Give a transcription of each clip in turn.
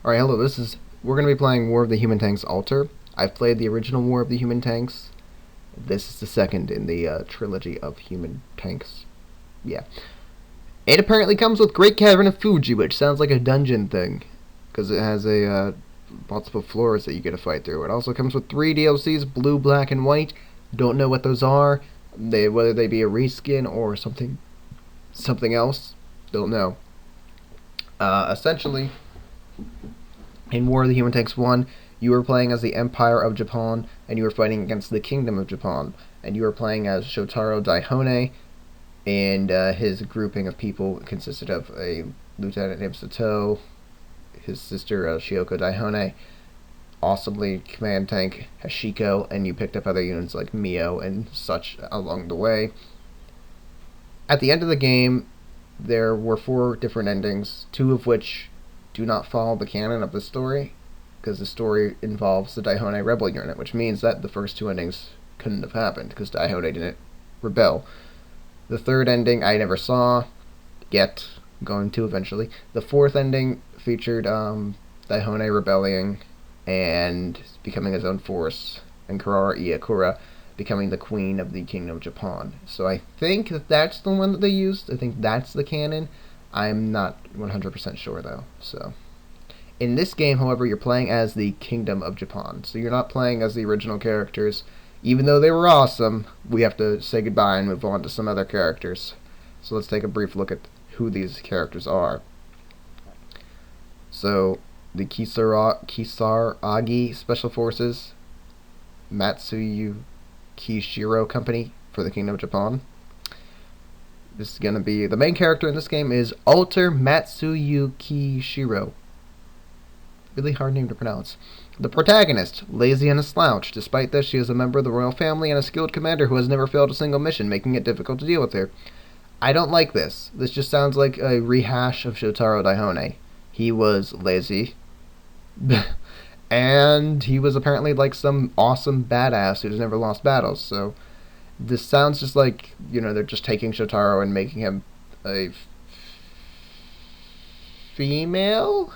Alright, hello, we're going to be playing War of the Human Tanks Alter. I've played the original War of the Human Tanks. This is the second in the trilogy of Human Tanks. Yeah. It apparently comes with Great Cavern of Fuji, which sounds like a dungeon thing. Because it has multiple floors that you get to fight through. It also comes with 3 DLCs, blue, black, and white. Don't know what those are. Whether they be a reskin or something else. Don't know. Essentially, in War of the Human Tanks 1, you were playing as the Empire of Japon, and you were fighting against the Kingdom of Japon. And you were playing as Shotaro Daihon'ei, and his grouping of people consisted of a lieutenant named Sato, his sister Shioko Daihon'ei, awesomely command tank Hashiko, and you picked up other units like Mio and such along the way. At the end of the game, there were 4 different endings, 2 of which do not follow the canon of the story, because the story involves the Daihon'ei rebel unit, which means that the first 2 endings couldn't have happened, because Daihon'ei didn't rebel. The 3rd ending I never saw, yet, I'm going to eventually. The 4th ending featured Daihon'ei rebelling and becoming his own force, and Kurara Iekura becoming the queen of the Kingdom of Japon. So I think that's the one that they used. I think that's the canon. I'm not 100% sure, though. So, in this game, however, you're playing as the Kingdom of Japon. So you're not playing as the original characters. Even though they were awesome, we have to say goodbye and move on to some other characters. So let's take a brief look at who these characters are. So, the Kisaragi Special Forces, Matsuyukishiro Company for the Kingdom of Japan. This is going to be... The main character in this game is Alter Matsuyukishiro. Really hard name to pronounce. The protagonist, lazy and a slouch. Despite this, she is a member of the royal family and a skilled commander who has never failed a single mission, making it difficult to deal with her. I don't like this. This just sounds like a rehash of Shotaro Daihon'ei. He was lazy. And he was apparently like some awesome badass who's never lost battles, so... This sounds just like, they're just taking Shotaro and making him a female?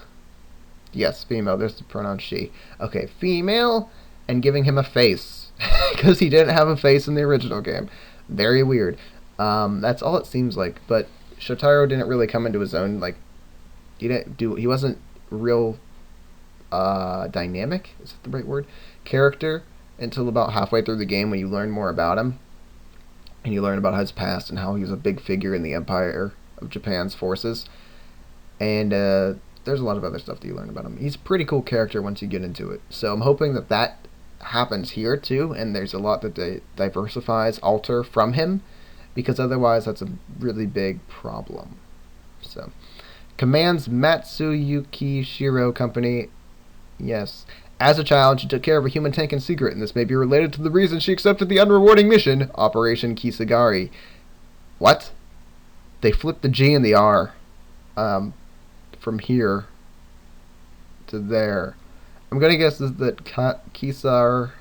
Yes, female. There's the pronoun she. Okay, female, and giving him a face. Because he didn't have a face in the original game. Very weird. That's all it seems like. But Shotaro didn't really come into his own, he wasn't real, dynamic? Is that the right word? Character until about halfway through the game when you learn more about him. And you learn about his past and how he was a big figure in the Empire of Japan's forces. And there's a lot of other stuff that you learn about him. He's a pretty cool character once you get into it. So I'm hoping that happens here too, and there's a lot that diversifies Alter from him, because otherwise that's a really big problem. So, commands Matsuyukishiro Company. Yes. As a child, she took care of a human tank in secret, and this may be related to the reason she accepted the unrewarding mission, Operation Kisagari. What? They flipped the G and the R from here to there. I'm going to guess that Kisaragi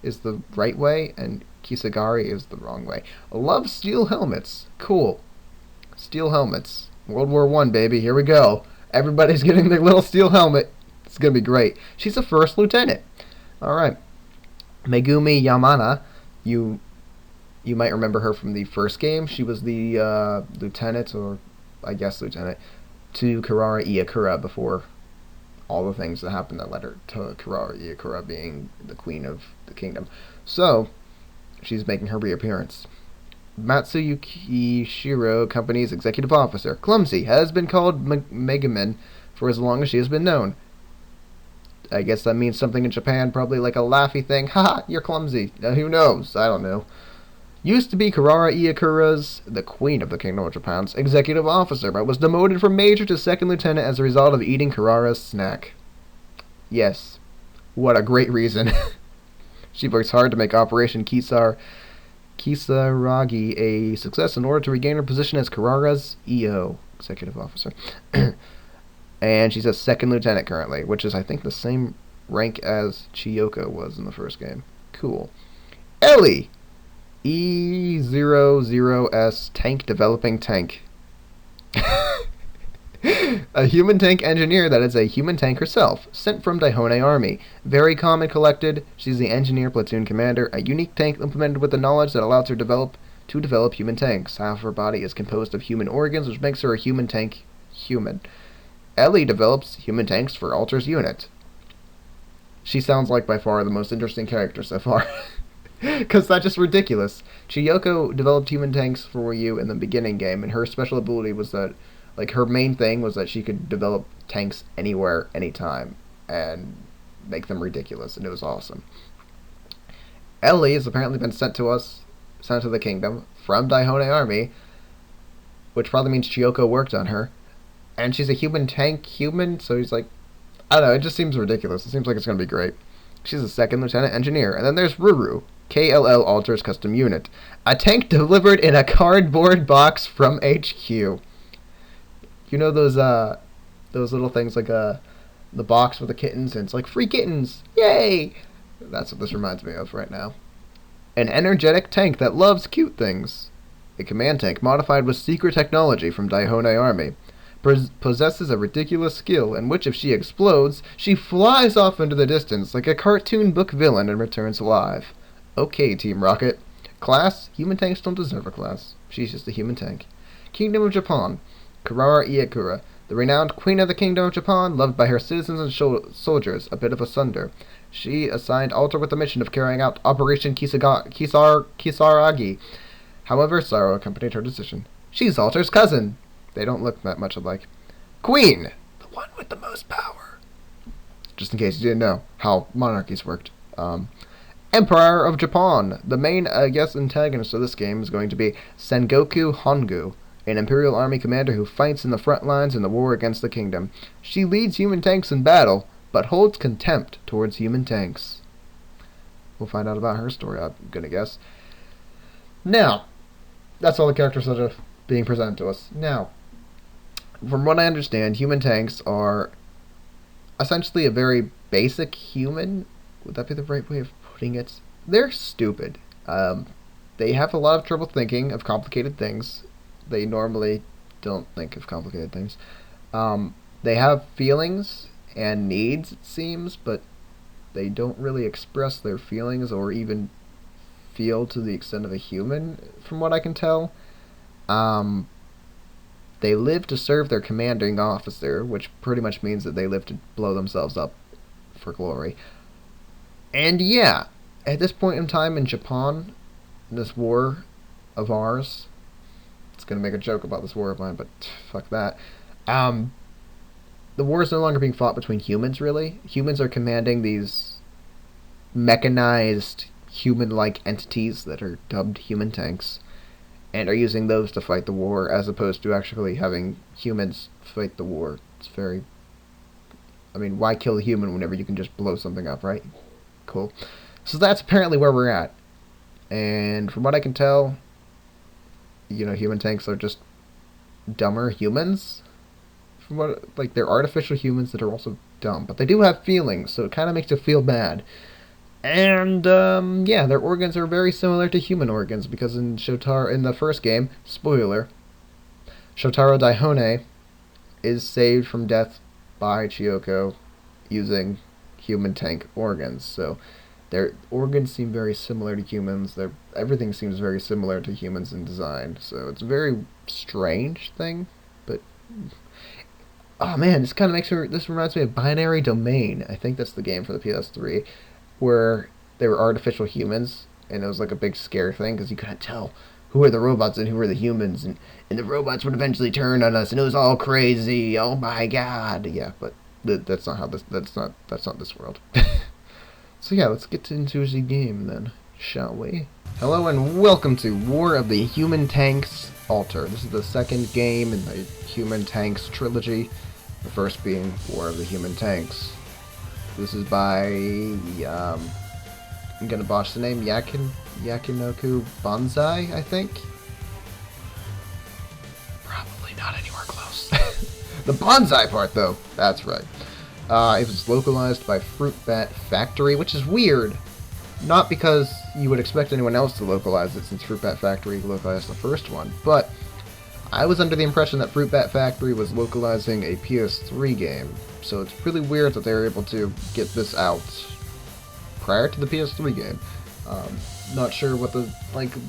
is the right way, and Kisagari is the wrong way. I love steel helmets. Cool. Steel helmets. World War I, baby. Here we go. Everybody's getting their little steel helmet. It's going to be great. She's a first lieutenant. Alright. Megumi Yamana. You might remember her from the first game. She was the lieutenant, or I guess lieutenant, to Kurara Iekura before all the things that happened that led her to Kurara Iekura being the queen of the kingdom. So, she's making her reappearance. Matsuyukishiro Company's executive officer, clumsy, has been called Megaman for as long as she has been known. I guess that means something in Japan, probably like a laughy thing. Haha, you're clumsy. Who knows? I don't know. Used to be Kurara Iekura's, the queen of the Kingdom of Japan's, executive officer, but was demoted from major to 2nd lieutenant as a result of eating Kurara's snack. Yes. What a great reason. She works hard to make Operation Kisaragi a success in order to regain her position as Kurara's EO, executive officer. And she's a 2nd lieutenant currently, which is, I think, the same rank as Chiyoko was in the first game. Cool. Ellie! E00S Tank Developing Tank. A human tank engineer that is a human tank herself, sent from Daihon'ei Army. Very calm and collected, she's the engineer platoon commander, a unique tank implemented with the knowledge that allows her to develop human tanks. Half of her body is composed of human organs, which makes her a human tank human. Ellie develops human tanks for Alter's unit. She sounds like by far the most interesting character so far. Because that's just ridiculous. Chiyoko developed human tanks for you in the beginning game, and her special ability was that, like, her main thing was that she could develop tanks anywhere, anytime, and make them ridiculous, and it was awesome. Ellie has apparently been sent to the kingdom, from Daihon'ei Army, which probably means Chiyoko worked on her, and she's a human tank so he's like, I don't know, it just seems ridiculous. It seems like it's going to be great. She's a second lieutenant engineer, and then there's Ruru, KLL Alter's custom unit. A tank delivered in a cardboard box from HQ. You know those little things like the box with the kittens, and it's like, free kittens! Yay! That's what this reminds me of right now. An energetic tank that loves cute things. A command tank modified with secret technology from Daihon'ei Army. Possesses a ridiculous skill in which if she explodes, she flies off into the distance like a cartoon book villain and returns alive. Okay, Team Rocket. Class? Human tanks don't deserve a class. She's just a human tank. Kingdom of Japon. Kurara Iekura. The renowned Queen of the Kingdom of Japan, loved by her citizens and soldiers, a bit of a sunder. She assigned Alter with the mission of carrying out Operation Kisaragi. However, sorrow accompanied her decision. She's Alter's cousin. They don't look that much alike. Queen! The one with the most power. Just in case you didn't know how monarchies worked. Emperor of Japon. The main, antagonist of this game is going to be Sengoku Hongu, an Imperial Army commander who fights in the front lines in the war against the kingdom. She leads human tanks in battle, but holds contempt towards human tanks. We'll find out about her story, I'm gonna guess. Now, that's all the characters that are being presented to us. Now, from what I understand, human tanks are essentially a very basic human. Would that be the right way of putting it? They're stupid. They have a lot of trouble thinking of complicated things. They normally don't think of complicated things. They have feelings and needs, it seems, but they don't really express their feelings or even feel to the extent of a human, from what I can tell. They live to serve their commanding officer, which pretty much means that they live to blow themselves up for glory. And yeah, at this point in time in Japan, in this war of ours, it's going to make a joke about this war of mine, but fuck that. The war is no longer being fought between humans, really. Humans are commanding these mechanized, human-like entities that are dubbed human tanks, and are using those to fight the war, as opposed to actually having humans fight the war. It's very... I mean, why kill a human whenever you can just blow something up, right? Cool. So that's apparently where we're at. And from what I can tell, human tanks are just dumber humans. From what, like, they're artificial humans that are also dumb. But they do have feelings, so it kind of makes you feel bad. And, yeah, their organs are very similar to human organs, because in the first game, spoiler, Shotaro Daihon'ei is saved from death by Chiyoko using human tank organs. So their organs seem very similar to humans. Everything seems very similar to humans in design. So it's a very strange thing, but... Oh man, this reminds me of Binary Domain. I think that's the game for the PS3. Where they were artificial humans, and it was like a big scare thing, because you couldn't tell who are the robots and who are the humans, and the robots would eventually turn on us, and it was all crazy. Oh my god! Yeah, but that's not this world. So yeah, let's get into the game then, shall we? Hello and welcome to War of the Human Tanks Alter. This is the second game in the Human Tanks trilogy, the first being War of the Human Tanks. This is by, I'm gonna botch the name, Yakinoku Banzai, I think? Probably not anywhere close. The bonsai part, though, that's right. It was localized by Fruit Bat Factory, which is weird. Not because you would expect anyone else to localize it, since Fruit Bat Factory localized the first one, but I was under the impression that Fruit Bat Factory was localizing a PS3 game, so it's really weird that they were able to get this out prior to the PS3 game. Not sure what the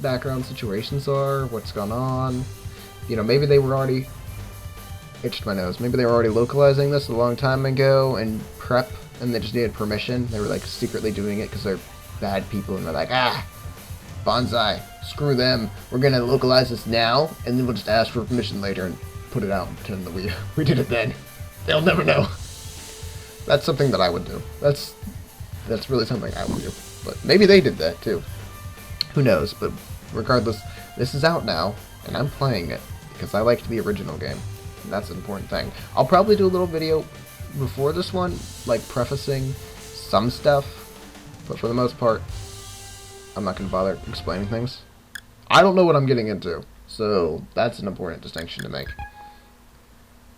background situations are, what's gone on. You know, maybe they were already itched my nose. Maybe they were already localizing this a long time ago in prep, and they just needed permission. They were like secretly doing it because they're bad people, and they're like, Bonsai, screw them. We're gonna localize this now, and then we'll just ask for permission later and put it out and pretend that we did it then. They'll never know. That's something that I would do. That's really something I would do. But maybe they did that too. Who knows? But regardless, this is out now, and I'm playing it because I liked the original game. And that's an important thing. I'll probably do a little video before this one, like prefacing some stuff, but for the most part, I'm not going to bother explaining things. I don't know what I'm getting into, so that's an important distinction to make.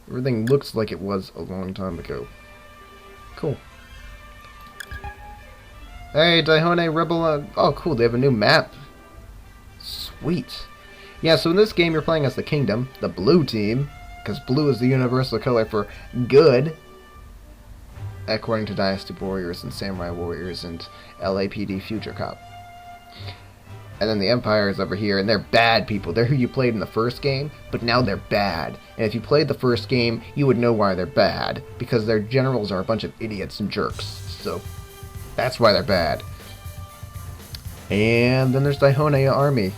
Everything looks like it was a long time ago. Cool. Hey, Daihon'ei Rebel, oh cool, they have a new map. Sweet. Yeah, so in this game you're playing as the Kingdom, the blue team, because blue is the universal color for good, according to Dynasty Warriors and Samurai Warriors and LAPD Future Cop. And then the Empire is over here, and they're bad people. They're who you played in the first game, but now they're bad. And if you played the first game, you would know why they're bad, because their generals are a bunch of idiots and jerks. So that's why they're bad. And then there's Daihon'ei Army.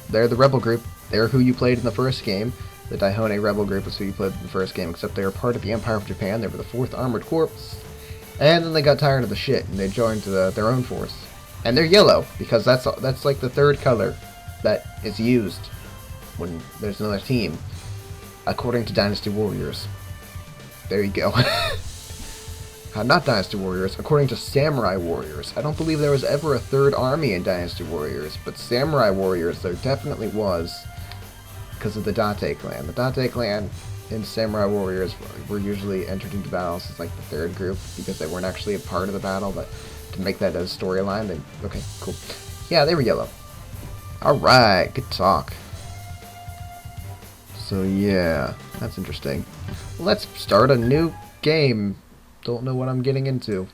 They're the rebel group. They're who you played in the first game. The Daihon'ei Rebel group is who you played in the first game, except they were part of the Empire of Japan. They were the 4th Armored Corps. And then they got tired of the shit, and they joined their own force. And they're yellow, because that's like the third color that is used when there's another team, according to Dynasty Warriors. There you go. Not Dynasty Warriors, according to Samurai Warriors. I don't believe there was ever a third army in Dynasty Warriors, but Samurai Warriors there definitely was, because of the Date clan. The Date clan in Samurai Warriors were usually entered into battles as like the third group, because they weren't actually a part of the battle, but to make that as a storyline, then okay, cool. Yeah, they were yellow. Alright, good talk. So yeah, that's interesting. Let's start a new game. Don't know what I'm getting into.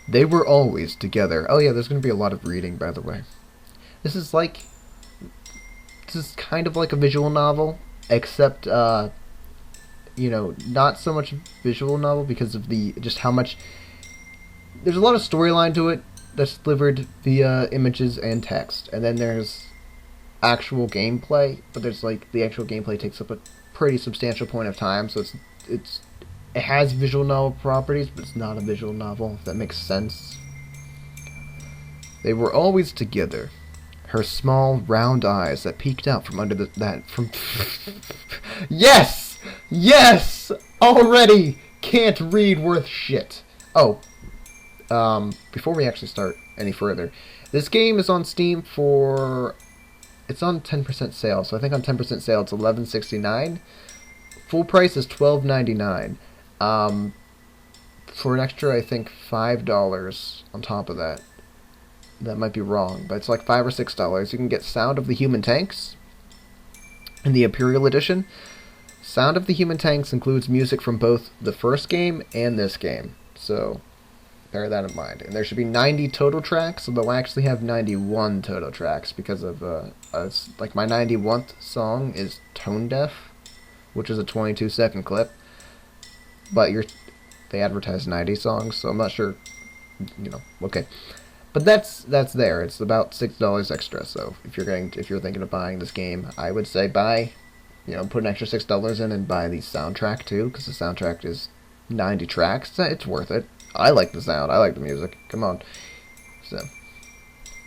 They were always together. Oh yeah, there's going to be a lot of reading, by the way. This is kind of like a visual novel, except, you know, not so much visual novel because of just how much... There's a lot of storyline to it that's delivered via images and text, and then there's actual gameplay, but there's the actual gameplay takes up a pretty substantial point of time, so it has visual novel properties, but it's not a visual novel, if that makes sense. They were always together. Her small, round eyes that peeked out from under Yes! Yes! Already! Can't read worth shit. Oh. Before we actually start any further, this game is on Steam for... It's on 10% sale, so I think on 10% sale it's $11.69. Full price is $12.99. For an extra, I think, $5 on top of that. That might be wrong, but it's like $5 or $6. You can get Sound of the Human Tanks in the Imperial Edition. Sound of the Human Tanks includes music from both the first game and this game, so bear that in mind. And there should be 90 total tracks, so they'll actually have 91 total tracks because of, like my 91st song is tone deaf, which is a 22-second clip, but they advertise 90 songs, so I'm not sure, you know, okay. But that's there. It's about $6 extra. So if you're thinking of buying this game, I would say buy, you know, put an extra $6 in and buy the soundtrack too, because the soundtrack is 90 tracks. It's worth it. I like the sound. I like the music. Come on. So,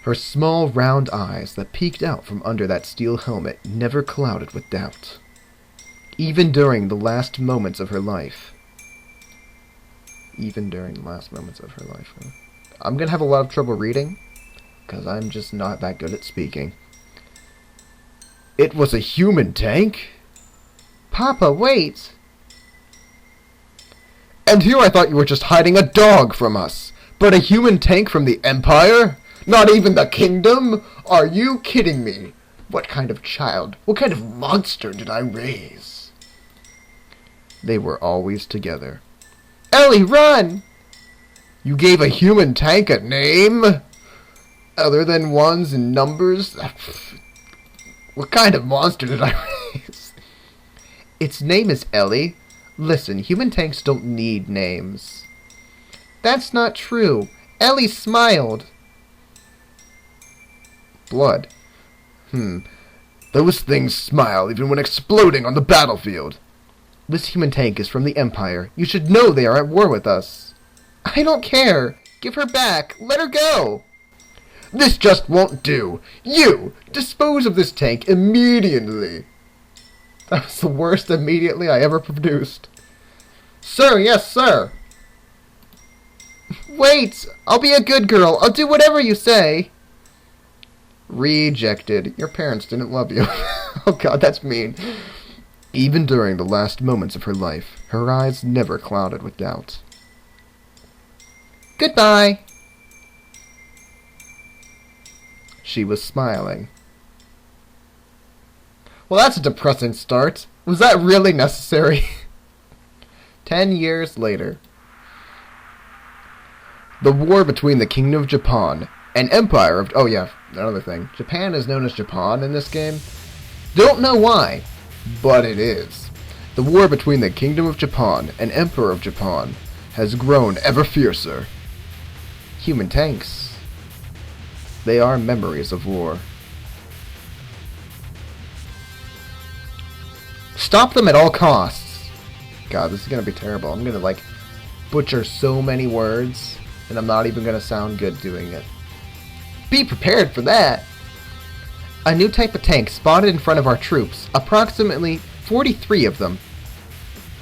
her small round eyes that peeked out from under that steel helmet never clouded with doubt, even during the last moments of her life. Even during the last moments of her life. Huh? I'm going to have a lot of trouble reading, because I'm just not that good at speaking. It was a human tank? Papa, wait! And here I thought you were just hiding a dog from us, but a human tank from the Empire? Not even the Kingdom? Are you kidding me? What kind of child, what kind of monster did I raise? They were always together. Ellie, run! You gave a human tank a name? Other than ones and numbers? What kind of monster did I raise? Its name is Ellie. Listen, human tanks don't need names. That's not true. Ellie smiled. Blood. Those things smile even when exploding on the battlefield. This human tank is from the Empire. You should know they are at war with us. I don't care. Give her back. Let her go. This just won't do. You, dispose of this tank immediately. That was the worst immediately I ever produced. Sir, yes, sir. Wait, I'll be a good girl. I'll do whatever you say. Rejected. Your parents didn't love you. Oh god, that's mean. Even during the last moments of her life, her eyes never clouded with doubt. Goodbye. She was smiling. Well, that's a depressing start. Was that really necessary? 10 years later. The war between the Kingdom of Japon and Empire of... Oh yeah, another thing. Japan is known as Japon in this game. Don't know why, but it is. The war between the Kingdom of Japon and Emperor of Japon has grown ever fiercer. Human tanks. They are memories of war. Stop them at all costs. God, this is gonna be terrible. I'm gonna, like, butcher so many words, and I'm not even gonna sound good doing it. Be prepared for that! A new type of tank spotted in front of our troops. Approximately 43 of them.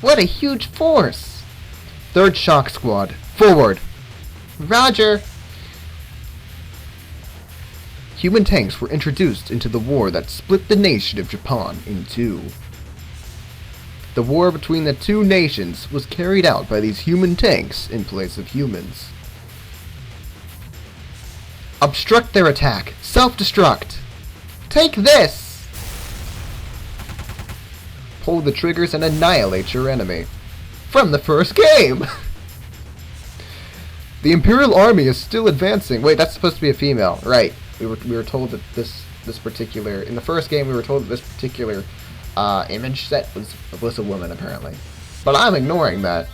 What a huge force! Third Shock Squad, forward! Roger! Human tanks were introduced into the war that split the nation of Japan in two. The war between the two nations was carried out by these human tanks in place of humans. Obstruct their attack. Self-destruct. Take this! Pull the triggers and annihilate your enemy. From the first game! The Imperial Army is still advancing. Wait, that's supposed to be a female. Right. We were told that this particular... In the first game, we were told that this particular image set was a woman, apparently. But I'm ignoring that.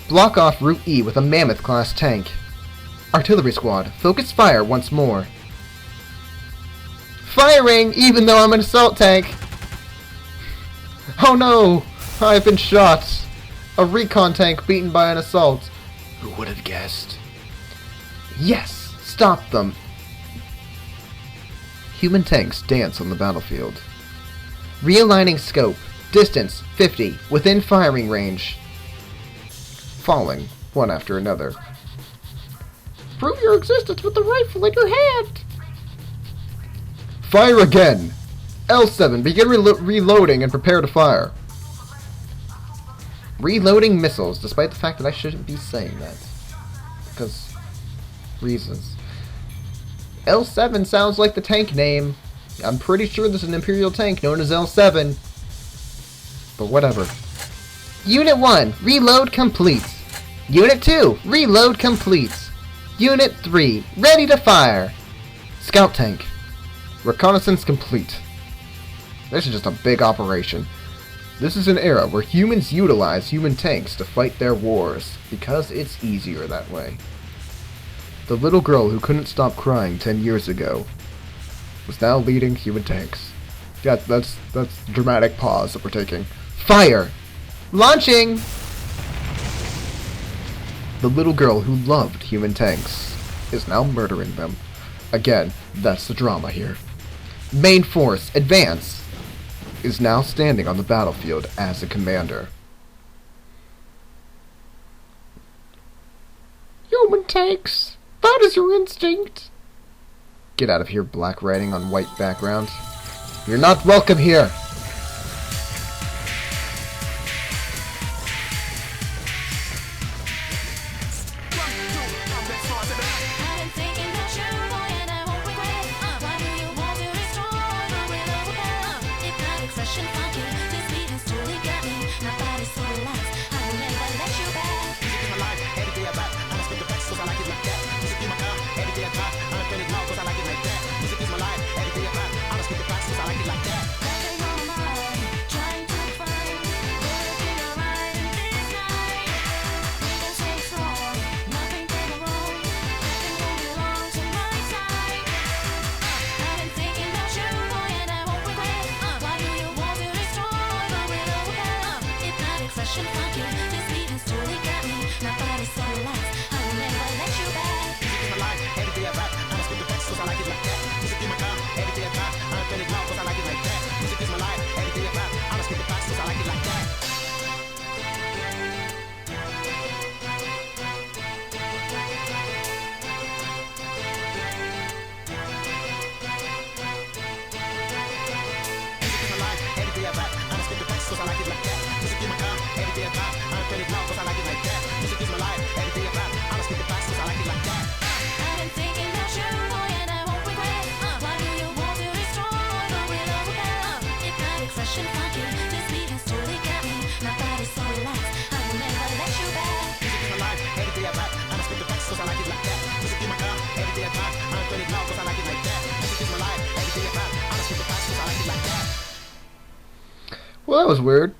Block off Route E with a Mammoth-class tank. Artillery squad, focus fire once more. Firing, even though I'm an assault tank! Oh no! I've been shot! A recon tank beaten by an assault. Who would have guessed? Yes! Stop them! Human tanks dance on the battlefield. Realigning scope. Distance, 50. Within firing range. Falling, one after another. Prove your existence with the rifle in your hand! Fire again! L7, begin reloading and prepare to fire. Reloading missiles, despite the fact that I shouldn't be saying that. Because... reasons. L7 sounds like the tank name. I'm pretty sure there's an Imperial tank known as L7. But whatever. Unit 1, reload complete. Unit 2, reload complete. Unit 3, ready to fire. Scout tank. Reconnaissance complete. This is just a big operation. This is an era where humans utilize human tanks to fight their wars, because it's easier that way. The little girl who couldn't stop crying 10 years ago was now leading human tanks. Yeah, that's dramatic pause that we're taking. Fire! Launching! The little girl who loved human tanks is now murdering them. Again, that's the drama here. Main force, advance! Is now standing on the battlefield as a commander. Human tanks! That is your instinct! Get out of here, black writing on white background. You're not welcome here! fresh and funky. This beat has totally got me. My body's so relaxed, I will never let you back. Music is my life, every day I rap. I'ma spit the best, 'cause I like it like that. Music is my car, every day I drive. I'm feeling loud, 'cause I like it like that. Music is my life, every day I rap. I'ma spit the best, 'cause I like it like that. Fresh and funky, this beat has totally got me. My body's so relaxed, I will never let you back. Music is my life, every day I rap. I'ma spit the best, 'cause I like it like that. Music is my car, every day I drive. I'm feeling loud, 'cause I like it like that. Music is my life, every day I rap. I'ma spit the best, 'cause I like it like that. Well, that was weird.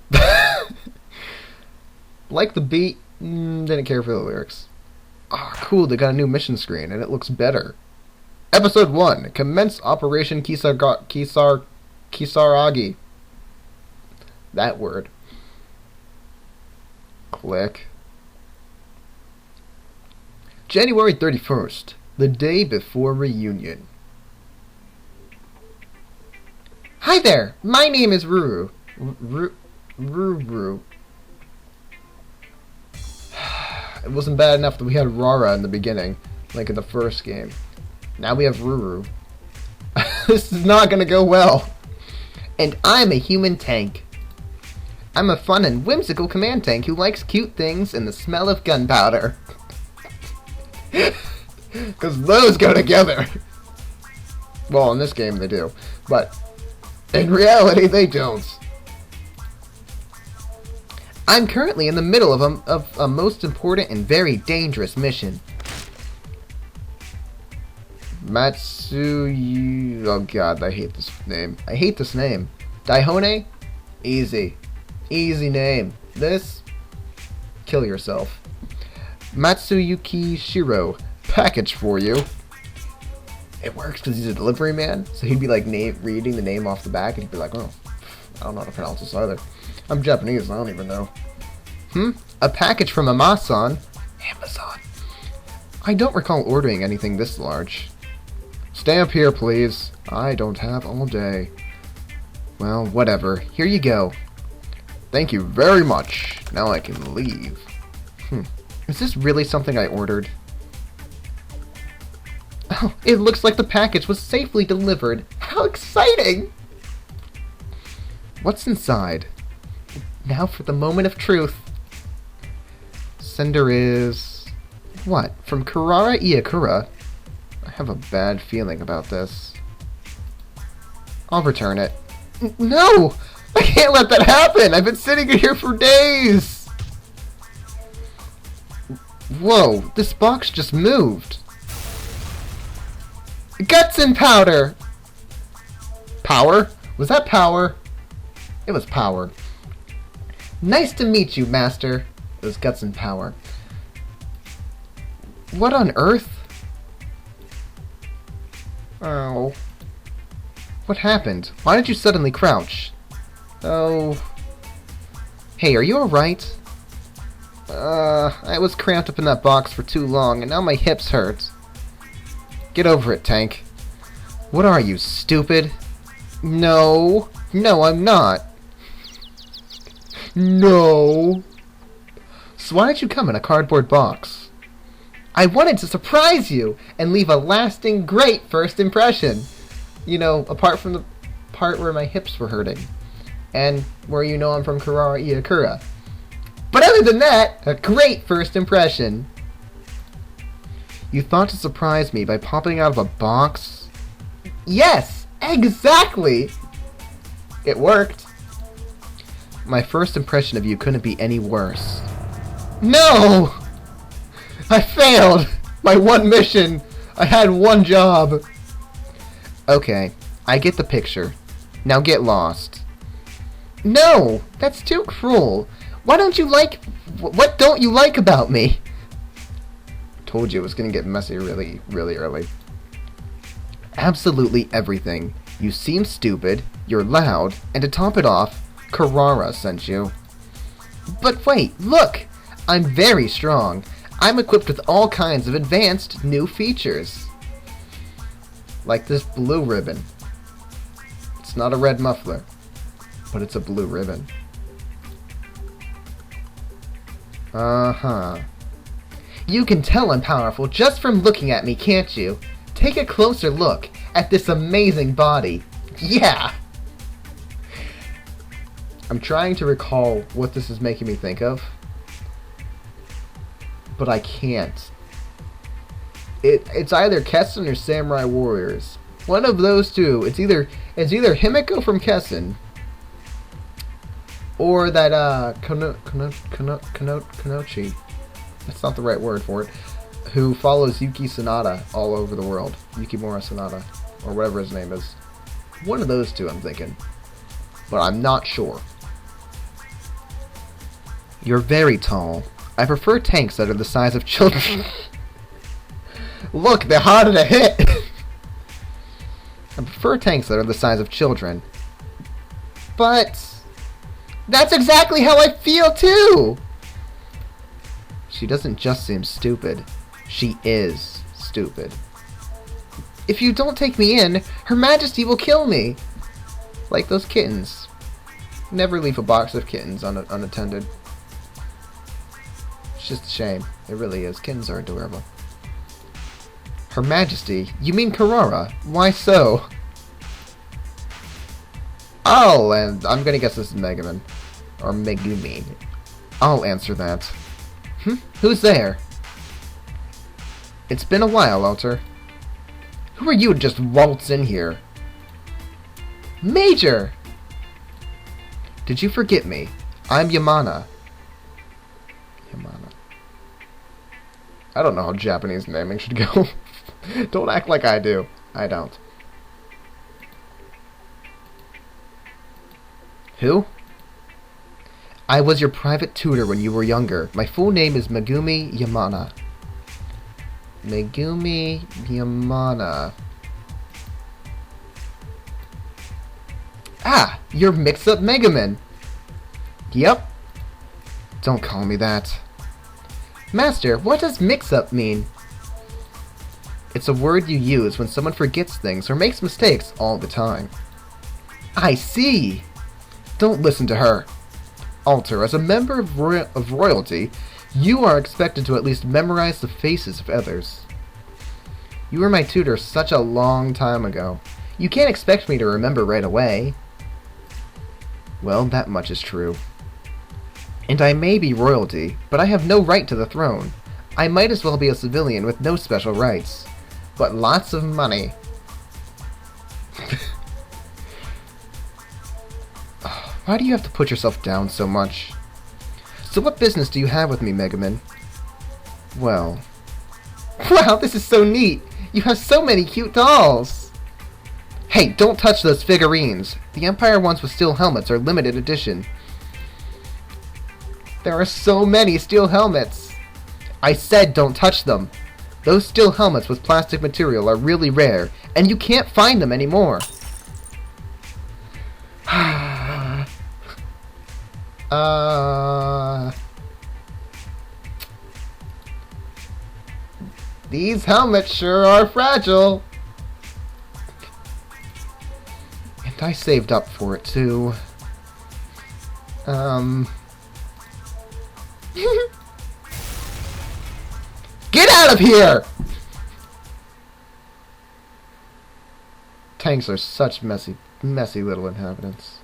Like the beat, didn't care for the lyrics. Ah, cool, they got a new mission screen, and it looks better. Episode 1, Commence Operation Kisaragi. That word. Click. January 31st, the day before reunion. Hi there, my name is Ruru. Ruru. It wasn't bad enough that we had Rara in the beginning, like in the first game. Now we have Ruru. This is not gonna go well. And I'm a human tank. I'm a fun and whimsical command tank who likes cute things and the smell of gunpowder. Because those go together. Well, in this game they do. But in reality, they don't. I'm currently in the middle of a most important and very dangerous mission. Matsuyu... Oh god, I hate this name. I hate this name. Daihon'ei? Easy. Easy name. This? Kill yourself. Matsuyukishiro. Package for you. It works because he's a delivery man, so he'd be like reading the name off the back, and he'd be like, oh, I don't know how to pronounce this either. I'm Japanese, I don't even know. A package from Amazon? Amazon. I don't recall ordering anything this large. Stay up here, please. I don't have all day. Well, whatever. Here you go. Thank you very much. Now I can leave. Is this really something I ordered? Oh, it looks like the package was safely delivered. How exciting! What's inside? Now for the moment of truth. Sender is... What? From Kurara Iakura? I have a bad feeling about this. I'll return it. No! I can't let that happen! I've been sitting here for days! Whoa, this box just moved. Guts and powder! Power? Was that power? It was power. Nice to meet you, Master. It was Guts and Power. What on earth? Oh. What happened? Why did you suddenly crouch? Oh. Hey, are you alright? I was cramped up in that box for too long, and now my hips hurt. Get over it, Tank. What are you, stupid? No. No, I'm not. No. So why did you come in a cardboard box? I wanted to surprise you and leave a lasting, great first impression. You know, apart from the part where my hips were hurting. And where you know I'm from Kurara Iakura. But other than that, a great first impression. You thought to surprise me by popping out of a box? Yes, exactly! It worked. My first impression of you couldn't be any worse. No! I failed! My one mission! I had one job! Okay, I get the picture. Now get lost. No! That's too cruel! What don't you like about me? Told you it was gonna get messy really, really early. Absolutely everything. You seem stupid, you're loud, and to top it off, Kurara sent you. But wait, look! I'm very strong. I'm equipped with all kinds of advanced new features. Like this blue ribbon. It's not a red muffler, but it's a blue ribbon. Uh-huh. You can tell I'm powerful just from looking at me, can't you? Take a closer look at this amazing body. Yeah! I'm trying to recall what this is making me think of, but I can't. It's either Kessen or Samurai Warriors. One of those two. It's either Himiko from Kessen or that Konochi. That's not the right word for it. Who follows Yuki Sanada all over the world. Yukimura Sanada, or whatever his name is. One of those two, I'm thinking, but I'm not sure. You're very tall. I prefer tanks that are the size of children. Look, they're harder to hit! I prefer tanks that are the size of children. But that's exactly how I feel too! She doesn't just seem stupid. She is stupid. If you don't take me in, Her Majesty will kill me! Like those kittens. Never leave a box of kittens unattended. It's just a shame. It really is. Kittens are adorable. Her Majesty? You mean Karara? Why so? Oh, and I'm gonna guess this is Megaman. Or Megumi. I'll answer that. Who's there? It's been a while, Alter. Who are you to just waltz in here? Major! Did you forget me? I'm Yamana. Yamana. I don't know how Japanese naming should go. Don't act like I do. I don't. Who? I was your private tutor when you were younger. My full name is Megumi Yamana. Megumi Yamana. Ah! You're Mix-Up Megaman! Yep. Don't call me that. Master, what does mix-up mean? It's a word you use when someone forgets things or makes mistakes all the time. I see! Don't listen to her. Alter, as a member of royalty, you are expected to at least memorize the faces of others. You were my tutor such a long time ago. You can't expect me to remember right away. Well, that much is true. And I may be royalty, but I have no right to the throne. I might as well be a civilian with no special rights. But lots of money. Why do you have to put yourself down so much? So what business do you have with me, Megaman? Well... Wow, this is so neat! You have so many cute dolls! Hey, don't touch those figurines! The Empire ones with steel helmets are limited edition. There are so many steel helmets! I said don't touch them! Those steel helmets with plastic material are really rare, and you can't find them anymore! These helmets sure are fragile! And I saved up for it too. Get out of here! Tanks are such messy little inhabitants.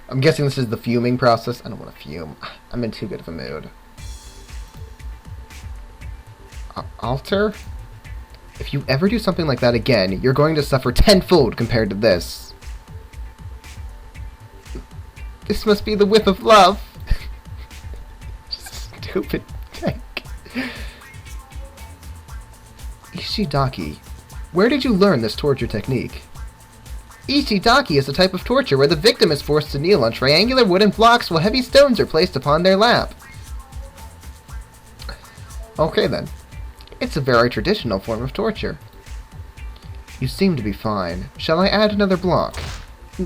I'm guessing this is the fuming process. I don't want to fume. I'm in too good of a mood. Alter? If you ever do something like that again, you're going to suffer tenfold compared to this. This must be the whip of love. Stupid tank. Ishidaki. Where did you learn this torture technique? Ishidaki is a type of torture where the victim is forced to kneel on triangular wooden blocks while heavy stones are placed upon their lap. Okay then. It's a very traditional form of torture. You seem to be fine. Shall I add another block?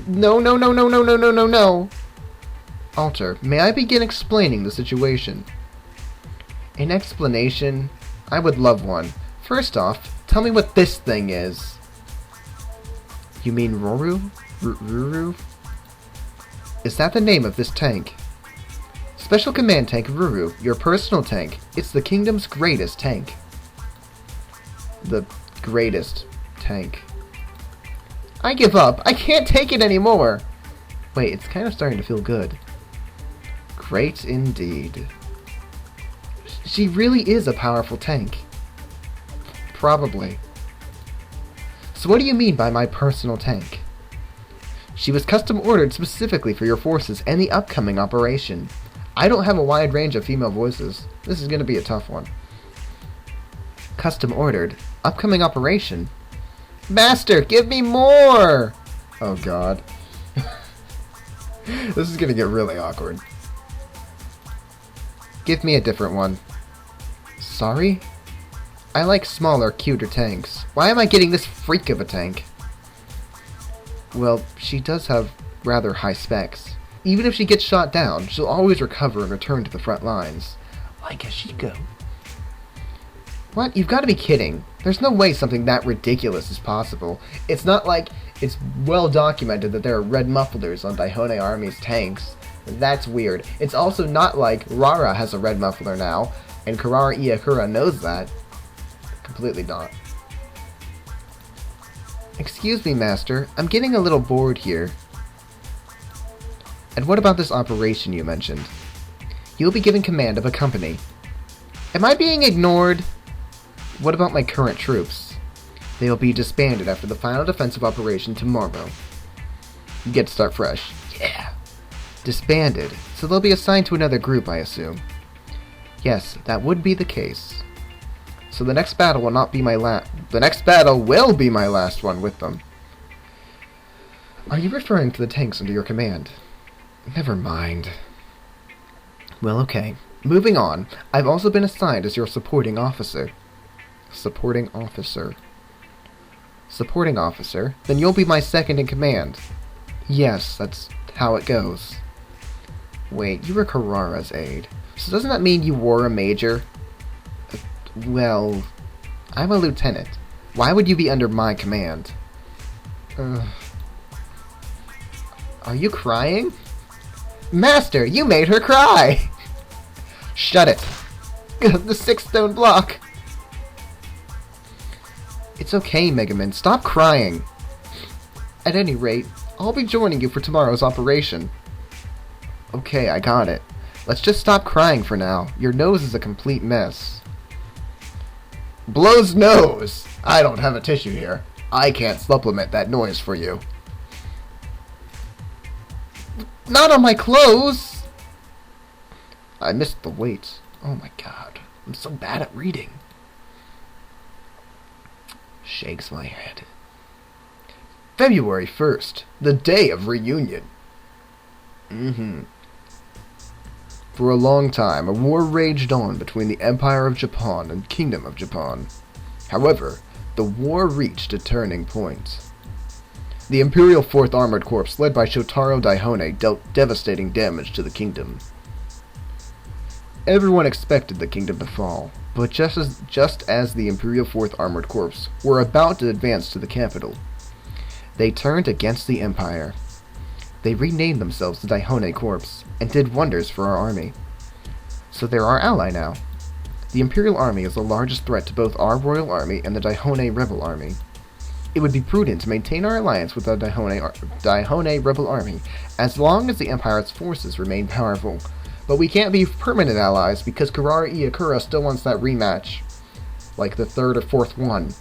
No, no, no, no, no, no, no, no, no! Alter, may I begin explaining the situation? An explanation? I would love one. First off, tell me what this thing is. You mean Ruru? Ruru? Is that the name of this tank? Special Command Tank Ruru, your personal tank. It's the kingdom's greatest tank. The greatest tank. I give up. I can't take it anymore. Wait, it's kind of starting to feel good. Great indeed. She really is a powerful tank. Probably. So what do you mean by my personal tank? She was custom ordered specifically for your forces and the upcoming operation. I don't have a wide range of female voices. This is going to be a tough one. Custom ordered. Upcoming operation. Master, give me more! Oh god. This is going to get really awkward. Give me a different one. Sorry? I like smaller, cuter tanks. Why am I getting this freak of a tank? Well, she does have rather high specs. Even if she gets shot down, she'll always recover and return to the front lines. Like a Shiko. What? You've got to be kidding. There's no way something that ridiculous is possible. It's not like it's well documented that there are red mufflers on Daihon'ei Army's tanks. That's weird. It's also not like Rara has a red muffler now, and Karara Iakura knows that. Completely not. Excuse me, Master. I'm getting a little bored here. And what about this operation you mentioned? You'll be given command of a company. Am I being ignored? What about my current troops? They'll be disbanded after the final defensive operation tomorrow. You get to start fresh. Yeah. Disbanded, so they'll be assigned to another group, I assume. Yes, that would be the case. So the next battle will not be my the next battle will be my last one with them. Are you referring to the tanks under your command? Never mind. Well, okay. Moving on, I've also been assigned as your supporting officer. Supporting officer. Supporting officer? Then you'll be my second in command. Yes, that's how it goes. Wait, you were Karara's aide. So doesn't that mean you were a major? Well, I'm a lieutenant. Why would you be under my command? Are you crying? Master, you made her cry! Shut it. The 6-stone block. It's okay, Megaman. Stop crying. At any rate, I'll be joining you for tomorrow's operation. Okay, I got it. Let's just stop crying for now. Your nose is a complete mess. Blows nose! I don't have a tissue here. I can't supplement that noise for you. Not on my clothes! I missed the weight. Oh my god. I'm so bad at reading. Shakes my head. February 1st, the day of reunion. For a long time, a war raged on between the Empire of Japon and Kingdom of Japon. However, the war reached a turning point. The Imperial 4th Armored Corps, led by Shotaro Daihon'ei, dealt devastating damage to the kingdom. Everyone expected the kingdom to fall, but just as the Imperial 4th Armored Corps were about to advance to the capital, they turned against the Empire. They renamed themselves the Daihon'ei Corps, and did wonders for our army. So they're our ally now. The Imperial Army is the largest threat to both our Royal Army and the Daihon'ei Rebel Army. It would be prudent to maintain our alliance with the Daihon'ei Rebel Army, as long as the Empire's forces remain powerful. But we can't be permanent allies, because Karara Iakura still wants that rematch. Like the 3rd or 4th one.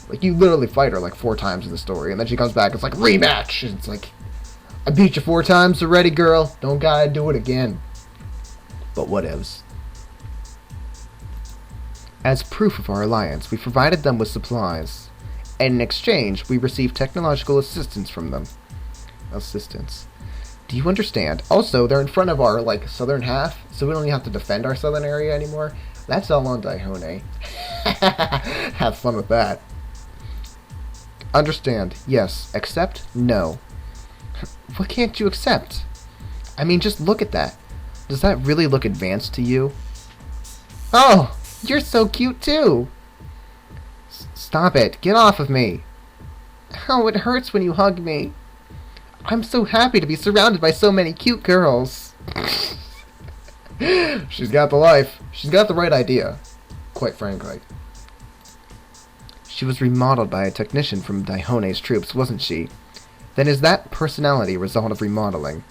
Like, you literally fight her like 4 times in the story, and then she comes back, it's like, rematch! And it's like, I beat you 4 times already, girl. Don't gotta do it again. But whatevs. As proof of our alliance, we provided them with supplies. And in exchange, we received technological assistance from them. Assistance. Do you understand? Also, they're in front of our, like, southern half, so we don't even have to defend our southern area anymore. That's all on Daihon'ei. Have fun with that. Understand, yes. Accept, no. What can't you accept? I mean, just look at that. Does that really look advanced to you? Oh, you're so cute too! Stop it. Get off of me. Oh, it hurts when you hug me. I'm so happy to be surrounded by so many cute girls. She's got the life. She's got the right idea, quite frankly. She was remodeled by a technician from Daihon'ei's troops, wasn't she? Then is that personality a result of remodeling?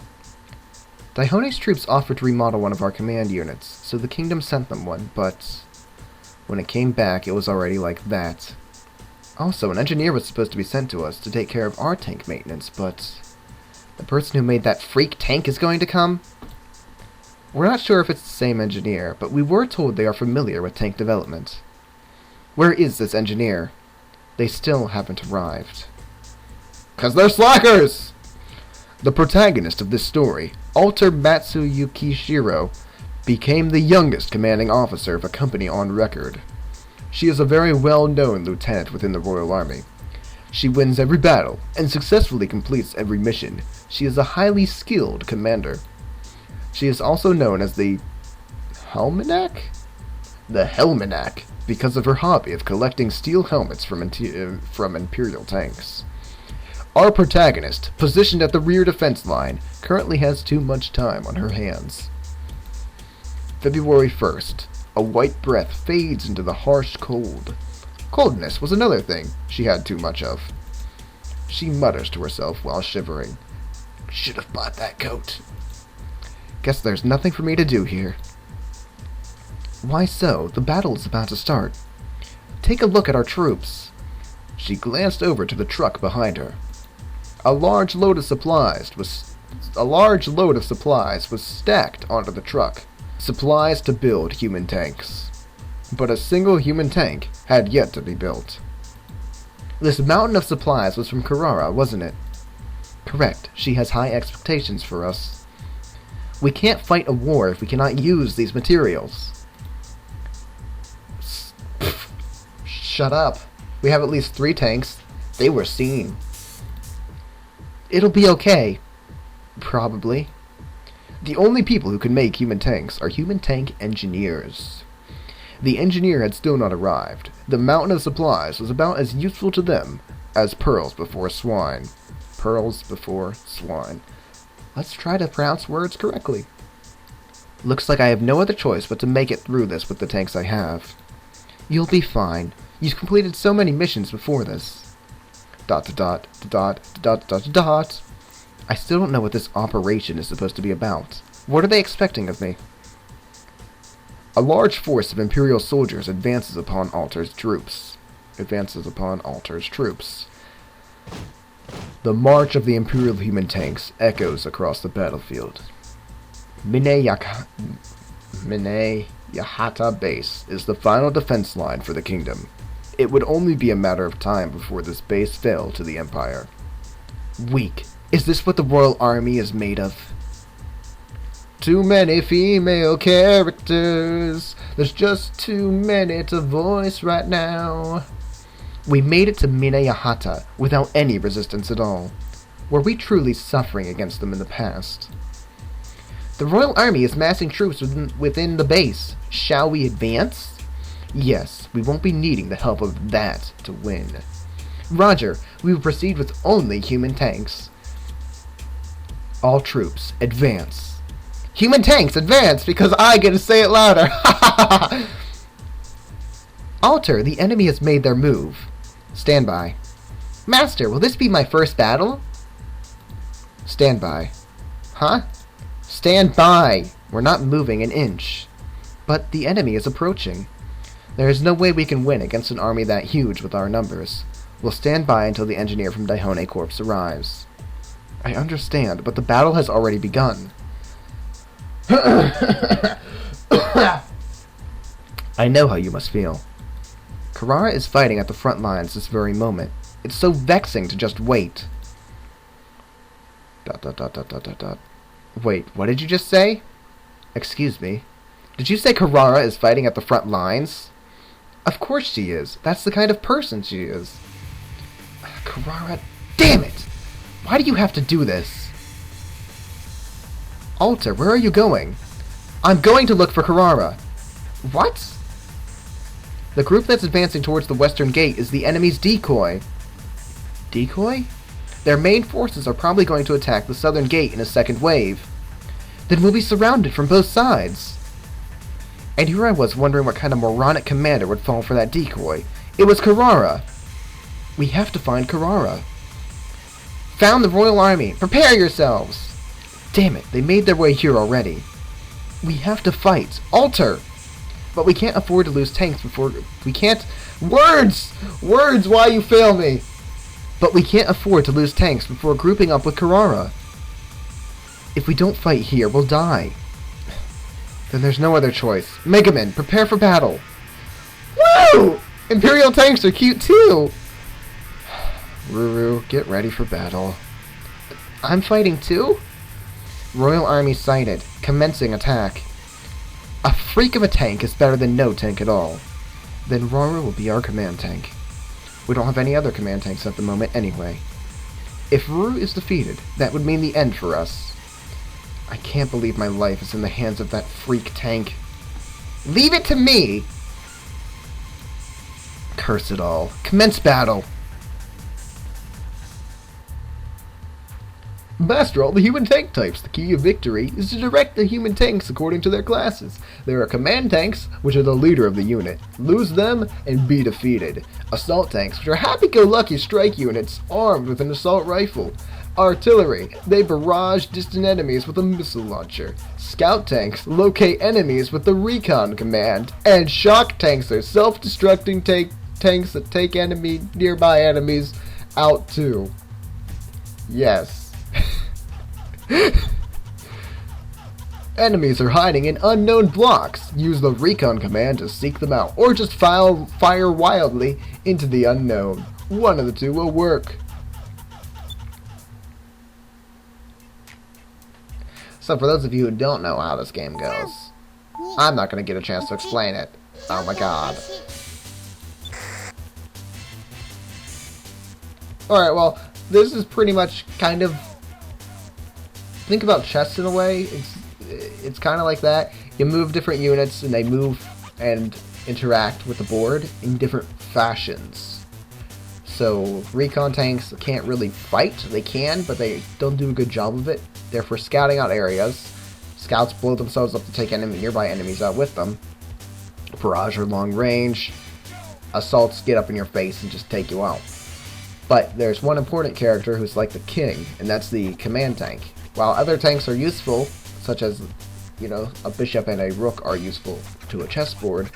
Daihon'ei's troops offered to remodel one of our command units, so the kingdom sent them one, but when it came back, it was already like that. Also, an engineer was supposed to be sent to us to take care of our tank maintenance, but the person who made that freak tank is going to come? We're not sure if it's the same engineer, but we were told they are familiar with tank development. Where is this engineer? They still haven't arrived. 'Cause they're slackers! The protagonist of this story, Alter Matsuyukishiro, became the youngest commanding officer of a company on record. She is a very well-known lieutenant within the Royal Army. She wins every battle and successfully completes every mission. She is a highly skilled commander. She is also known as the Helmanac? The Helmanac, because of her hobby of collecting steel helmets from Imperial tanks. Our protagonist, positioned at the rear defense line, currently has too much time on her hands. February 1st. A white breath fades into the harsh cold. Coldness was another thing she had too much of. She mutters to herself while shivering. Should have bought that coat. Guess there's nothing for me to do here. Why so? The battle is about to start. Take a look at our troops. She glanced over to the truck behind her. A large load of supplies was stacked onto the truck. Supplies to build human tanks. But a single human tank had yet to be built. This mountain of supplies was from Carrara, wasn't it? Correct. She has high expectations for us. We can't fight a war if we cannot use these materials. Shut up. We have at least 3 tanks. They were seen. It'll be okay. Probably. The only people who can make human tanks are human tank engineers. The engineer had still not arrived. The mountain of supplies was about as useful to them as pearls before swine. Pearls before swine. Let's try to pronounce words correctly. Looks like I have no other choice but to make it through this with the tanks I have. You'll be fine. You've completed so many missions before this. ... I still don't know what this operation is supposed to be about. What are they expecting of me? A large force of Imperial soldiers advances upon Alter's troops. The march of the Imperial human tanks echoes across the battlefield. Mineyahata Base is the final defense line for the kingdom. It would only be a matter of time before this base fell to the Empire. Weak. Is this what the Royal Army is made of? Too many female characters. There's just too many to voice right now. We made it to Mineyahata without any resistance at all. Were we truly suffering against them in the past? The Royal Army is massing troops within the base. Shall we advance? Yes, we won't be needing the help of that to win. Roger, we will proceed with only human tanks. All troops, advance. Human tanks, advance, because I get to say it louder. Alter, the enemy has made their move. Stand by. Master, will this be my first battle? Stand by. Huh? Stand by! We're not moving an inch. But the enemy is approaching. There is no way we can win against an army that huge with our numbers. We'll stand by until the engineer from Daihon'ei Corps arrives. I understand, but the battle has already begun. I know how you must feel. Carrara is fighting at the front lines this very moment. It's so vexing to just wait. ... Wait, what did you just say? Excuse me. Did you say Carrara is fighting at the front lines? Of course she is. That's the kind of person she is. Karara, damn it! Why do you have to do this? Alter, where are you going? I'm going to look for Karara. What? The group that's advancing towards the western gate is the enemy's decoy. Decoy? Their main forces are probably going to attack the southern gate in a second wave. Then we'll be surrounded from both sides. And here I was wondering what kind of moronic commander would fall for that decoy. It was Karara. We have to find Karara. Found the Royal Army. Prepare yourselves. Damn it, they made their way here already. We have to fight. Alter! But we can't afford to lose tanks before... We can't... Words! Words, why you fail me? But we can't afford to lose tanks before grouping up with Karara. If we don't fight here, we'll die. Then there's no other choice. Megaman, prepare for battle. Woo! Imperial tanks are cute too! Ruru, get ready for battle. I'm fighting too? Royal Army sighted. Commencing attack. A freak of a tank is better than no tank at all. Then Ruru will be our command tank. We don't have any other command tanks at the moment anyway. If Ruru is defeated, that would mean the end for us. I can't believe my life is in the hands of that freak tank. Leave it to me! Curse it all. Commence battle! Master all the human tank types. The key of victory is to direct the human tanks according to their classes. There are command tanks, which are the leader of the unit. Lose them and be defeated. Assault tanks, which are happy-go-lucky strike units armed with an assault rifle. Artillery, they barrage distant enemies with a missile launcher. Scout tanks locate enemies with the recon command. And shock tanks are self-destructing tanks that take nearby enemies out too. Yes. Enemies are hiding in unknown blocks. Use the recon command to seek them out, or just fire wildly into the unknown. One of the two will work. So for those of you who don't know how this game goes, I'm not going to get a chance to explain it. Oh my god. Alright, well, this is pretty much kind of... Think about chess in a way. It's kind of like that. You move different units and they move and interact with the board in different fashions. So recon tanks can't really fight. They can, but they don't do a good job of it. They're for scouting out areas. Scouts blow themselves up to take nearby enemies out with them. Barrage are long range. Assaults get up in your face and just take you out. But there's one important character who's like the king, and that's the command tank. While other tanks are useful, such as, you know, a bishop and a rook are useful to a chessboard,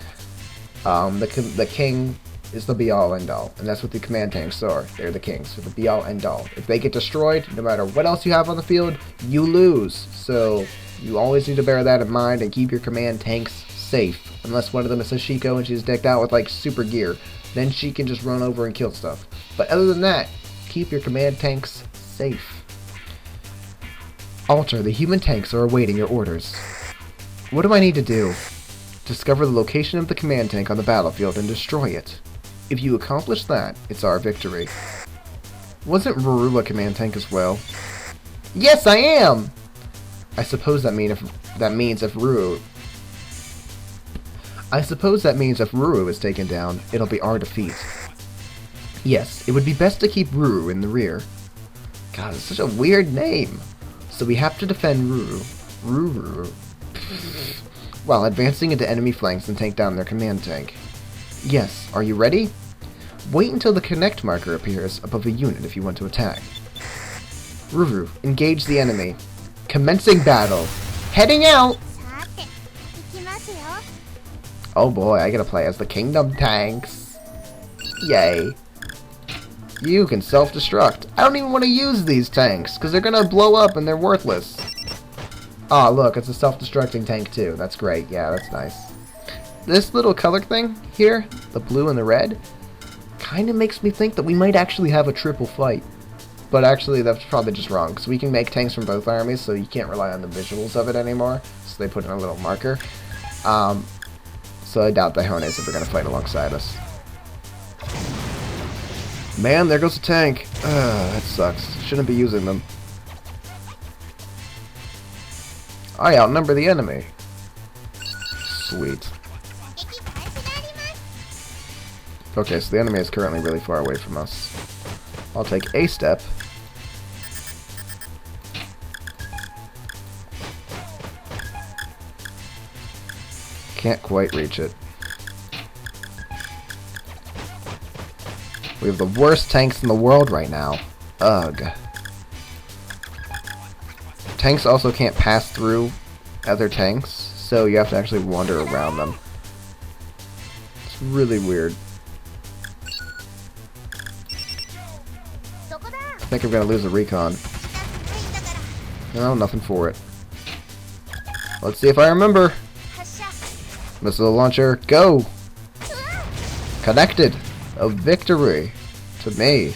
the king is the be-all, end-all. And that's what the command tanks are. They're the kings. They're the be-all, end-all. If they get destroyed, no matter what else you have on the field, you lose. So you always need to bear that in mind and keep your command tanks safe. Unless one of them is Sashiko and she's decked out with, like, super gear. Then she can just run over and kill stuff. But other than that, keep your command tanks safe. Alter, the human tanks are awaiting your orders. What do I need to do? Discover the location of the command tank on the battlefield and destroy it. If you accomplish that, it's our victory. Wasn't Ruru a command tank as well? Yes, I am! I suppose that means if Ruru is taken down, it'll be our defeat. Yes, it would be best to keep Ruru in the rear. God, it's such a weird name. So we have to defend Ruru, while advancing into enemy flanks and take down their command tank. Yes, are you ready? Wait until the connect marker appears above a unit if you want to attack. Ruru, engage the enemy. Commencing battle. Heading out! Oh boy, I gotta play as the Kingdom tanks. Yay. You can self-destruct. I don't even want to use these tanks, because they're gonna blow up and they're worthless. Ah, look, it's a self-destructing tank too. That's great. Yeah, that's nice. This little color thing here, the blue and the red, kind of makes me think that we might actually have a triple fight. But actually, that's probably just wrong, because we can make tanks from both armies, so you can't rely on the visuals of it anymore. So they put in a little marker. So I doubt Daihon'ei's ever going to fight alongside us. Man, there goes a tank. That sucks. Shouldn't be using them. I outnumber the enemy. Sweet. Okay, so the enemy is currently really far away from us. I'll take a step. Can't quite reach it. We have the worst tanks in the world right now. Ugh. Tanks also can't pass through other tanks, so you have to actually wander around them. It's really weird. I think I'm gonna lose the recon. No, nothing for it. Let's see if I remember. Missile launcher, go! Connected! A victory! To me.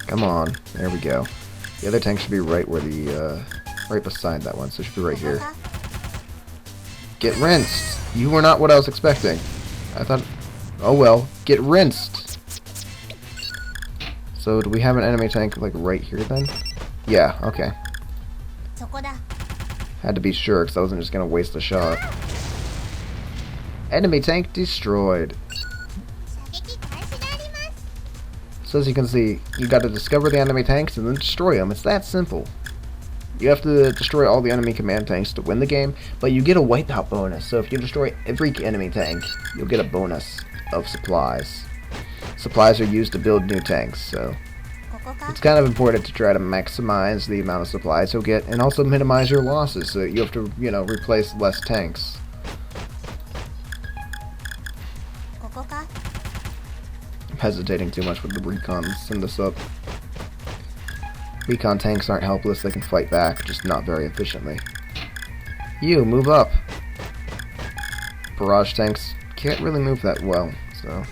Come on. There we go. The other tank should be right where the, right beside that one, so it should be right here. Get rinsed! You were not what I was expecting. I thought... Oh well. Get rinsed! So, do we have an enemy tank, like, right here then? Yeah, okay. Had to be sure, because I wasn't just gonna waste a shot. Enemy tank destroyed. So as you can see, you gotta discover the enemy tanks and then destroy them. It's that simple. You have to destroy all the enemy command tanks to win the game, but you get a wipeout bonus. So if you destroy every enemy tank, you'll get a bonus of supplies. Supplies are used to build new tanks, so it's kind of important to try to maximize the amount of supplies you'll get and also minimize your losses so that you have to, you know, replace less tanks. I'm hesitating too much with the recon. Send this up. Recon tanks aren't helpless, they can fight back, just not very efficiently. You, move up! Barrage tanks can't really move that well, so...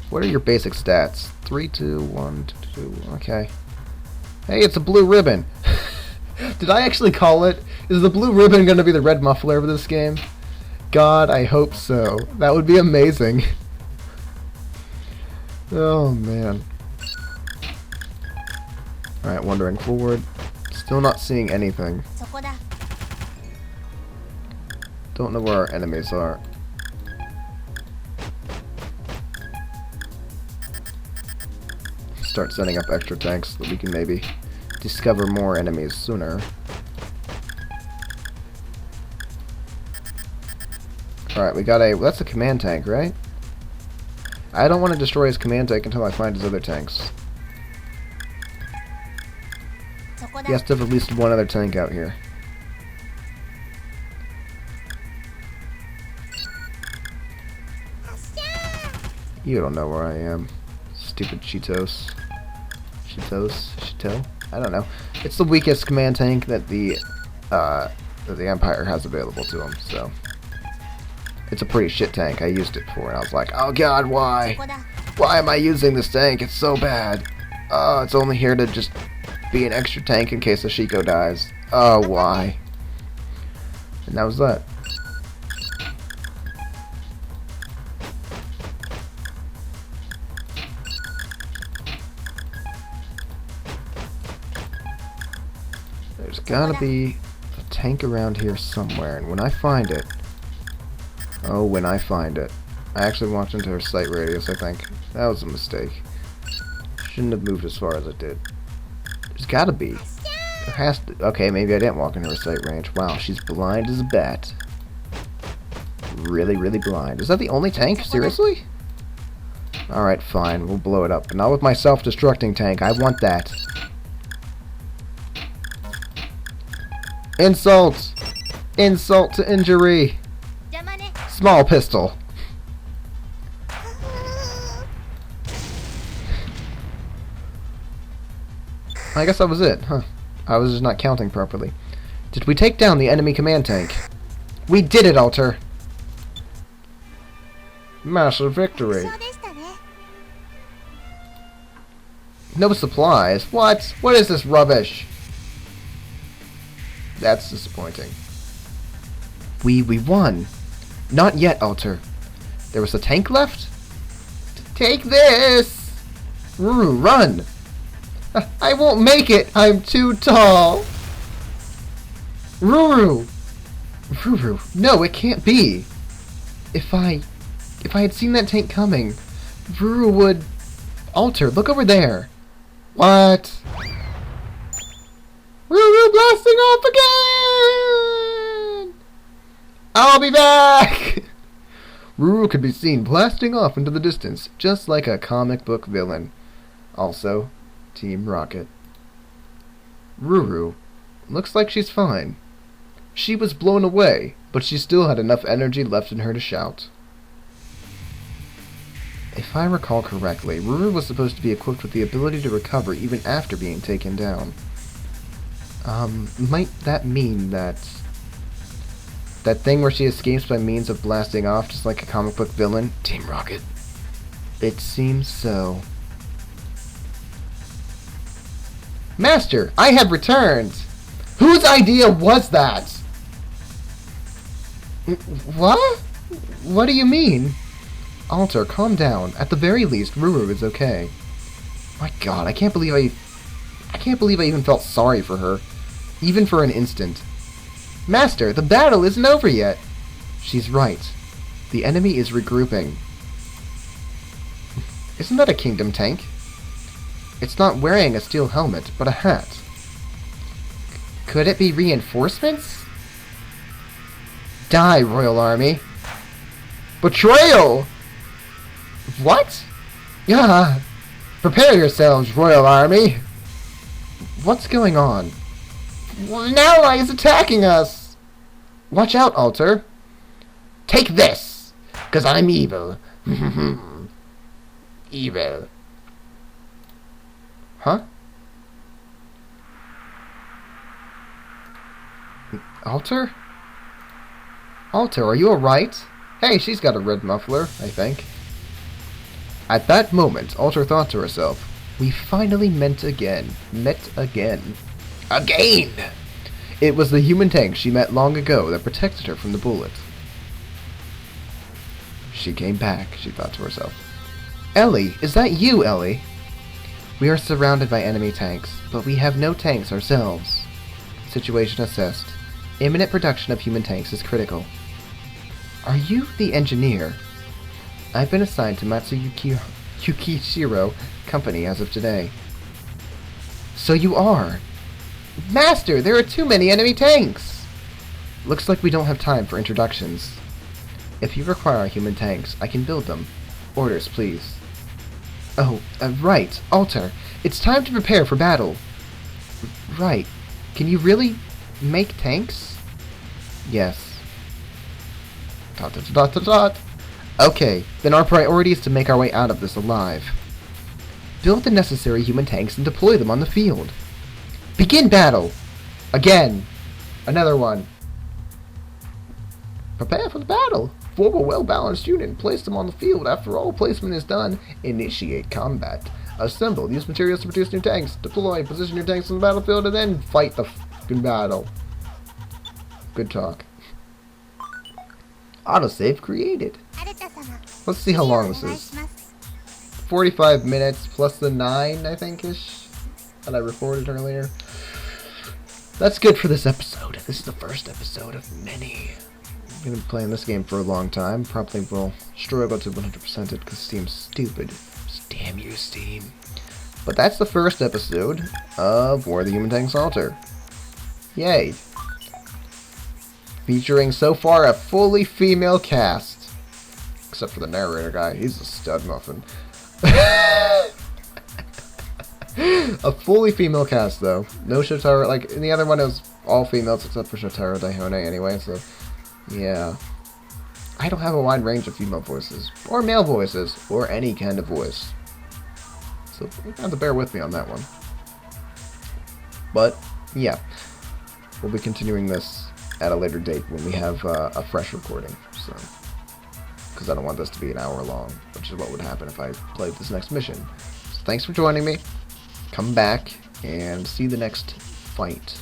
What are your basic stats? 3, 2, 1, 2, okay. Hey, it's a blue ribbon! Did I actually call it? Is the blue ribbon gonna be the red muffler of this game? God, I hope so. That would be amazing. Oh, man. Alright, wandering forward. Still not seeing anything. Don't know where our enemies are. Start sending up extra tanks so that we can maybe discover more enemies sooner. Alright, we got a... That's a command tank, right? I don't want to destroy his command tank until I find his other tanks. He has to have at least one other tank out here. You don't know where I am. Stupid Cheetos. Cheeto? I don't know. It's the weakest command tank that the Empire has available to them, so... It's a pretty shit tank. I used it before, and I was like, oh god, why? Why am I using this tank? It's so bad. Oh, it's only here to just be an extra tank in case Ashiko dies. Oh, why? And that was that. There's gotta be a tank around here somewhere, and when I find it... Oh, when I find it. I actually walked into her sight radius, I think. That was a mistake. Shouldn't have moved as far as it did. There's gotta be. There has to... Okay, maybe I didn't walk into her sight range. Wow, she's blind as a bat. Really, really blind. Is that the only tank? Seriously? Alright, fine. We'll blow it up. But not with my self-destructing tank. I want that. Insult! Insult to injury! Small pistol. I guess that was it, huh? I was just not counting properly. Did we take down the enemy command tank? We did it, Alter! Massive victory. No supplies? What? What is this rubbish? That's disappointing. We won. Not yet, Alter. There was a tank left? Take this! Ruru, run! I won't make it! I'm too tall! Ruru! Ruru, no, it can't be! If I had seen that tank coming, Ruru would... Alter, look over there! What? Ruru blasting off again! I'll be back! Ruru could be seen blasting off into the distance, just like a comic book villain. Also, Team Rocket. Ruru. Looks like she's fine. She was blown away, but she still had enough energy left in her to shout. If I recall correctly, Ruru was supposed to be equipped with the ability to recover even after being taken down. Might that mean that thing where she escapes by means of blasting off just like a comic book villain? Team Rocket. It seems so. Master, I have returned! Whose idea was that? What? What do you mean? Alter, calm down. At the very least, Ruru is okay. My god, I can't believe I even felt sorry for her. Even for an instant. Master, the battle isn't over yet. She's right. The enemy is regrouping. Isn't that a kingdom tank? It's not wearing a steel helmet, but a hat. Could it be reinforcements? Die, Royal Army. Betrayal! What? Yeah. Prepare yourselves, Royal Army. What's going on? An ally is attacking us! Watch out, Alter. Take this! 'Cause I'm evil. Evil. Huh? Alter? Alter, are you alright? Hey, she's got a red muffler, I think. At that moment, Alter thought to herself, we finally met again. Again! It was the human tank she met long ago that protected her from the bullet. She came back, she thought to herself. Ellie, is that you, Ellie? We are surrounded by enemy tanks, but we have no tanks ourselves. Situation assessed. Imminent production of human tanks is critical. Are you the engineer? I've been assigned to Matsuyukishiro Company as of today. So you are. Master, there are too many enemy tanks! Looks like we don't have time for introductions. If you require human tanks, I can build them. Orders, please. Oh, right, Alter. It's time to prepare for battle. Right. Can you really make tanks? Yes. Dot dot dot dot dot. Okay, then our priority is to make our way out of this alive. Build the necessary human tanks and deploy them on the field. Begin battle! Again! Another one. Prepare for the battle! Form a well-balanced unit and place them on the field. After all placement is done, initiate combat. Assemble. Use materials to produce new tanks. Deploy. Position your tanks on the battlefield and then fight the fucking battle. Good talk. Autosave created. Let's see how long this is. 45 minutes plus the 9, I think-ish, that I recorded earlier. That's good for this episode. This is the first episode of many. I'm going to be playing this game for a long time. Probably will struggle to 100% it because Steam's stupid. Damn you, Steam. But that's the first episode of War of the Human Tanks Alter. Yay. Featuring so far a fully female cast. Except for the narrator guy. He's a stud muffin. A fully female cast, though. No Shotaro. Like, in the other one, it was all females except for Shotaro Daihon'ei anyway, so... yeah. I don't have a wide range of female voices. Or male voices. Or any kind of voice. So, you have to bear with me on that one. But, yeah. We'll be continuing this at a later date when we have a fresh recording, so... because I don't want this to be an hour long, which is what would happen if I played this next mission. So thanks for joining me. Come back and see the next fight.